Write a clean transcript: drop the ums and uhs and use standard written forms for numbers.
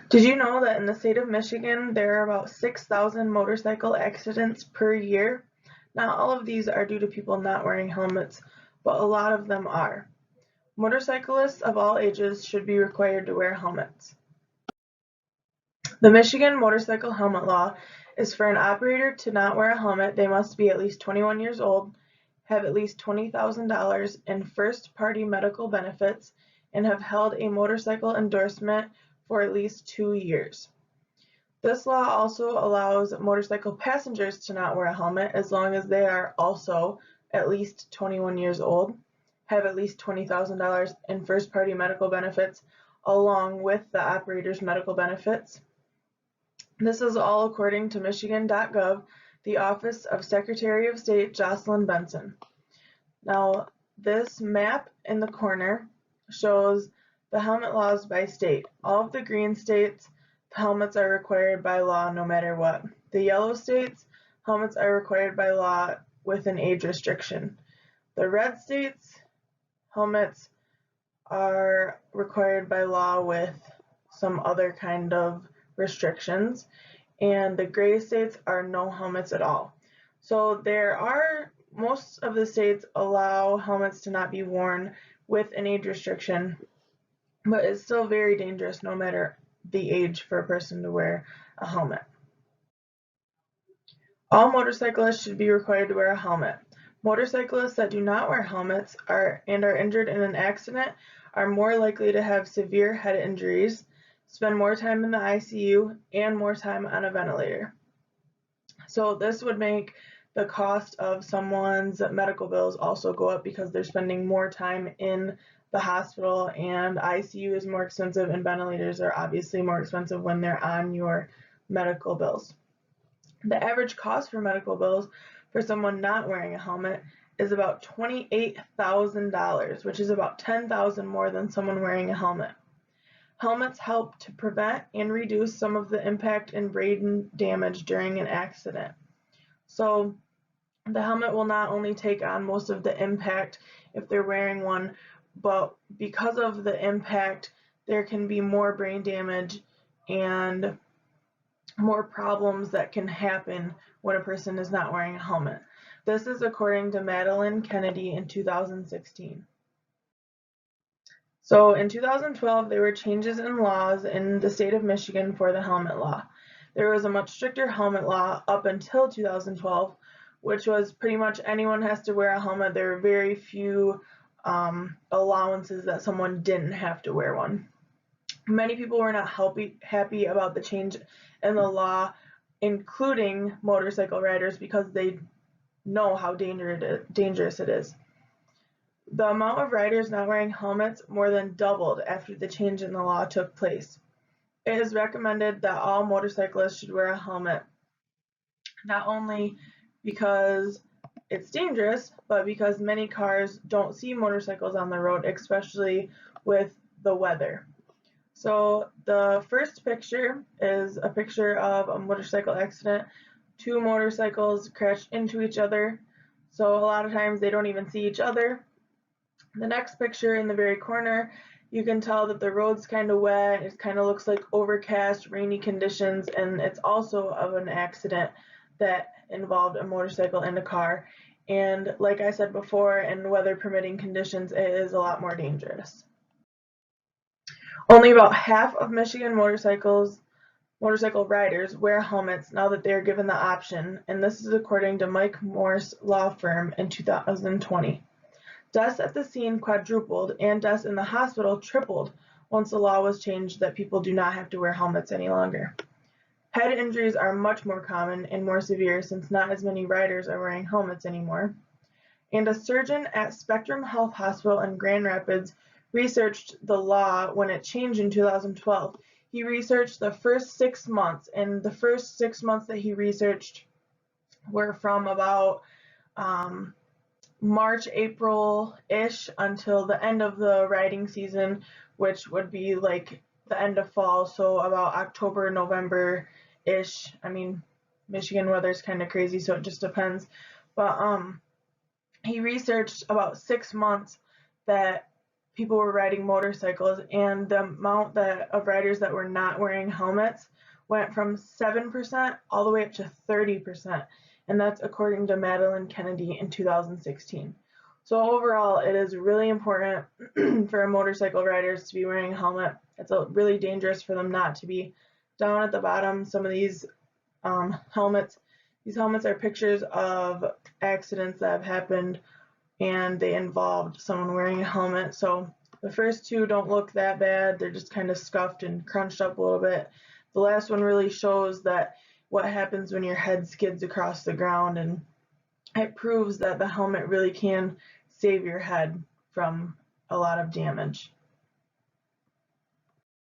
Did you know that in the state of Michigan, there are about 6,000 motorcycle accidents per year? Not all of these are due to people not wearing helmets, but a lot of them are. Motorcyclists of all ages should be required to wear helmets. The Michigan motorcycle helmet law is for an operator to not wear a helmet, they must be at least 21 years old, have at least $20,000 in first-party medical benefits, and have held a motorcycle endorsement for at least 2 years. This law also allows motorcycle passengers to not wear a helmet as long as they are also at least 21 years old, have at least $20,000 in first-party medical benefits along with the operator's medical benefits. This is all according to Michigan.gov, the Office of Secretary of State Jocelyn Benson. Now, this map in the corner shows the helmet laws by state. All of the green states, helmets are required by law no matter what. The yellow states, helmets are required by law with an age restriction. The red states, helmets are required by law with some other kind of restrictions, and the gray states are no helmets at all. So most of the states allow helmets to not be worn with an age restriction, but it's still very dangerous no matter the age for a person to wear a helmet. All motorcyclists should be required to wear a helmet. Motorcyclists that do not wear helmets and are injured in an accident are more likely to have severe head injuries, spend more time in the ICU, and more time on a ventilator. So this would make the cost of someone's medical bills also go up because they're spending more time in the hospital, and ICU is more expensive and ventilators are obviously more expensive when they're on your medical bills. The average cost for medical bills for someone not wearing a helmet is about $28,000, which is about $10,000 more than someone wearing a helmet. Helmets help to prevent and reduce some of the impact and brain damage during an accident. So the helmet will not only take on most of the impact if they're wearing one, but because of the impact, there can be more brain damage and more problems that can happen when a person is not wearing a helmet. This is according to Madeline Kennedy in 2016. So in 2012, there were changes in laws in the state of Michigan for the helmet law. There was a much stricter helmet law up until 2012, which was pretty much anyone has to wear a helmet. There were very few allowances that someone didn't have to wear one. Many people were not happy about the change in the law, including motorcycle riders, because they know how dangerous it is. The amount of riders not wearing helmets more than doubled after the change in the law took place. It is recommended that all motorcyclists should wear a helmet, not only because it's dangerous, but because many cars don't see motorcycles on the road, especially with the weather. So the first picture is a picture of a motorcycle accident. Two motorcycles crashed into each other, so a lot of times they don't even see each other. The next picture in the very corner, you can tell that the road's kind of wet. It kind of looks like overcast, rainy conditions, and it's also of an accident that involved a motorcycle and a car. And like I said before, in weather permitting conditions, it is a lot more dangerous. Only about half of Michigan motorcycle riders wear helmets now that they are given the option, and this is according to Mike Morse Law Firm in 2020. Deaths at the scene quadrupled and deaths in the hospital tripled once the law was changed that people do not have to wear helmets any longer. Head injuries are much more common and more severe since not as many riders are wearing helmets anymore. And a surgeon at Spectrum Health Hospital in Grand Rapids researched the law when it changed in 2012. He researched the first 6 months, and the first 6 months that he researched were from about March, April-ish until the end of the riding season, which would be like the end of fall, so about October, November-ish. I mean, Michigan weather's kind of crazy, so it just depends. But he researched about 6 months that people were riding motorcycles, and the amount of riders that were not wearing helmets went from 7% all the way up to 30%, and that's according to Madeline Kennedy in 2016. So overall, it is really important for motorcycle riders to be wearing a helmet. It's really dangerous for them not to be. Down at the bottom, some of these helmets, are pictures of accidents that have happened, and they involved someone wearing a helmet. So the first two don't look that bad. They're just kind of scuffed and crunched up a little bit. The last one really shows that what happens when your head skids across the ground, and it proves that the helmet really can save your head from a lot of damage.